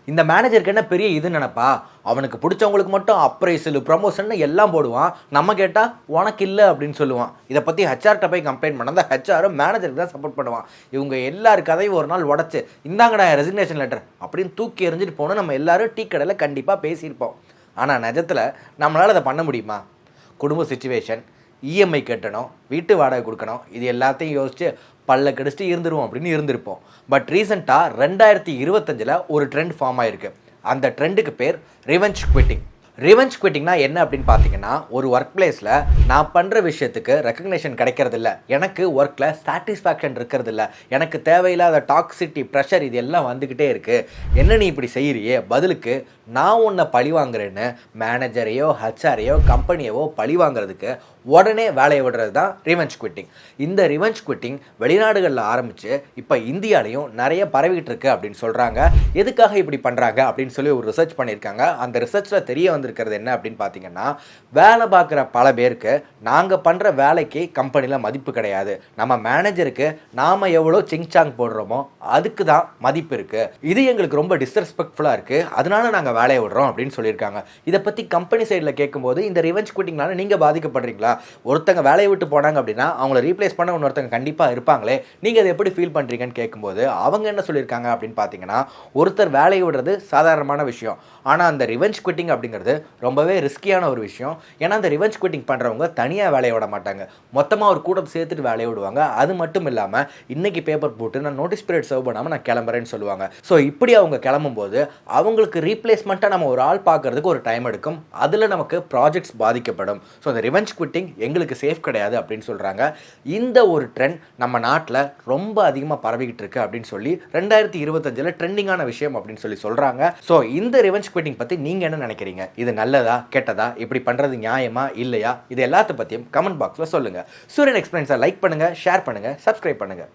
இந்த மேனேஜருக்கு என்ன பெரிய இது நினைப்பா, அவனுக்கு பிடிச்சவங்களுக்கு மட்டும் அப்ரைசல் ப்ரமோஷன் எல்லாம் போடுவான், நம்ம கேட்டால் உனக்கு இல்லை அப்படின்னு சொல்லுவான். இதை பற்றி ஹெச்ஆர்கிட்ட போய் கம்ப்ளைண்ட் பண்ண அந்த ஹெச்ஆர் மேனேஜருக்கு தான் சப்போர்ட் பண்ணுவான். இவங்க எல்லாரு கதையும் ஒரு நாள் உடச்சு இந்தாங்கடா ரெசிக்னேஷன் லெட்டர் அப்படின்னு தூக்கி எறிஞ்சிட்டு போகணும். நம்ம எல்லாரும் டீ கடையில் கண்டிப்பாக பேசியிருப்போம். ஆனால் நிஜத்தில் நம்மளால் அதை பண்ண முடியுமா? குடும்ப சுச்சுவேஷன், இஎம்ஐ கட்டணும், வீட்டு வாடகை கொடுக்கணும், இது எல்லாத்தையும் யோசிச்சு பல்ல கடிச்சிட்டு இருந்துருவோம் அப்படின்னு இருந்திருப்போம். பட் ரீசெண்டாக 2025 ஒரு ட்ரெண்ட் ஃபார்ம் ஆயிருக்கு. அந்த ட்ரெண்டுக்கு பேர் ரிவெஞ்ச் குவிட்டிங். ரிவெஞ்ச் குவிட்டிங்னா என்ன அப்படின்னு பார்த்தீங்கன்னா, ஒரு ஒர்க் பிளேஸில் நான் பண்ணுற விஷயத்துக்கு ரெக்கக்னேஷன் கிடைக்கிறதில்ல, எனக்கு ஒர்க்கில் சாட்டிஸ்ஃபேக்ஷன் இருக்கிறதில்ல, எனக்கு தேவையில்லாத டாக்ஸிட்டி ப்ரெஷர் இது எல்லாம் வந்துக்கிட்டே இருக்குது, என்ன நீ இப்படி செய்கிறியே, பதிலுக்கு நான் உன்னை பழி வாங்குறேன்னு மேனேஜரையோ ஹெச்ஆரையோ கம்பெனியவோ பழி வாங்குறதுக்கு உடனே வேலையை விடுறது தான் ரிவெஞ்ச் குவிட்டிங். இந்த ரிவெஞ்ச் குவிட்டிங் வெளிநாடுகளில் ஆரம்பித்து இப்போ இந்தியாலையும் நிறைய பரவிக்கிட்டு இருக்கு அப்படின்னு சொல்கிறாங்க. எதுக்காக இப்படி பண்ணுறாங்க அப்படின்னு சொல்லி ஒரு ரிசர்ச் பண்ணியிருக்காங்க. அந்த ரிசர்ச்சில் தெரிய வந்திருக்கிறது என்ன அப்படின்னு பார்த்தீங்கன்னா, வேலை பார்க்குற பல பேருக்கு நாங்கள் பண்ணுற வேலைக்கு கம்பெனியில் மதிப்பு கிடையாது, நம்ம மேனேஜருக்கு நாம் எவ்வளோ சிங்சாங் போடுறோமோ அதுக்கு தான் மதிப்பு இருக்குது, இது எங்களுக்கு ரொம்ப டிஸ்ரெஸ்பெக்ட்ஃபுல்லாக இருக்குது, அதனால நாங்கள் வேலையை விடுறோம் அப்படின்னு சொல்லியிருக்காங்க. இதை பற்றி கம்பெனி சைடில் கேட்கும்போது, இந்த ரிவெஞ்ச் குவிட்டிங்னால நீங்கள் பாதிக்கப்படுறீங்களா? ஒருத்தங்க வேலையை விட்டு போனாங்க அப்படின்னா அவங்கள ரீப்ளேஸ் பண்ண இன்னொருத்தங்க கண்டிப்பாக இருப்பாங்களே, நீங்கள் அதை எப்படி ஃபீல் பண்ணுறீங்கன்னு கேட்கும்போது அவங்க என்ன சொல்லியிருக்காங்க அப்படின்னு பார்த்தீங்கன்னா, ஒருத்தர் வேலையை விடுறது சாதாரணமான விஷயம், ஆனால் அந்த ரிவெஞ்ச் குவிட்டிங் அப்படிங்கிறது ரொம்பவே ரிஸ்கியான ஒரு விஷயம். ஏன்னா அந்த ரிவெஞ்ச் குவிட்டிங் பண்ணுறவங்க தனியாக வேலையை விட மாட்டாங்க, மொத்தமாக ஒரு கூட்டத்தை சேர்த்துட்டு வேலையை விடுவாங்க. அது மட்டும் இல்லாமல் இன்னைக்கு பேப்பர் போட்டு நான் நோட்டீஸ் பீரியட் சர்வ் பண்ணாமல் நான் கிளம்புறேன்னு சொல்லுவாங்க. ஸோ இப்படி அவங்க கிளம்பும்போது அவங்களுக்கு ரீப்ளேஸ்மெண்ட்டாக நம்ம ஒரு ஆள் பார்க்கறதுக்கு ஒரு டைம் எடுக்கும், அதில் நமக்கு ப்ராஜெக்ட்ஸ் பாதிக்கப்படும். ஸோ அந்த ரிவெஞ்ச் குவிட்டிங் எங்களுக்கு சேஃப் கிடையாது அப்படின்னு சொல்கிறாங்க. இந்த ஒரு ட்ரெண்ட் நம்ம நாட்டில் ரொம்ப அதிகமாக பரவிக்கிட்டு இருக்கு அப்படின்னு சொல்லி 2025 ட்ரெண்டிங்கான விஷயம் அப்படின்னு சொல்லி சொல்கிறாங்க. ஸோ இந்த ரிவெஞ்ச் குவிட்டிங் பற்றி நீங்கள் என்ன நினைக்கிறீங்க? இது நல்லதா கெட்டதா? இப்படி பண்ணுறது நியாயமா இல்லையா? இது எல்லாத்த பற்றியும் கமெண்ட் பாக்ஸில் சொல்லுங்கள். சூரியன் எக்ஸ்பிளைன்ஸை லைக் பண்ணுங்கள், ஷேர் பண்ணுங்கள், சப்ஸ்கிரைப் பண்ணுங்கள்.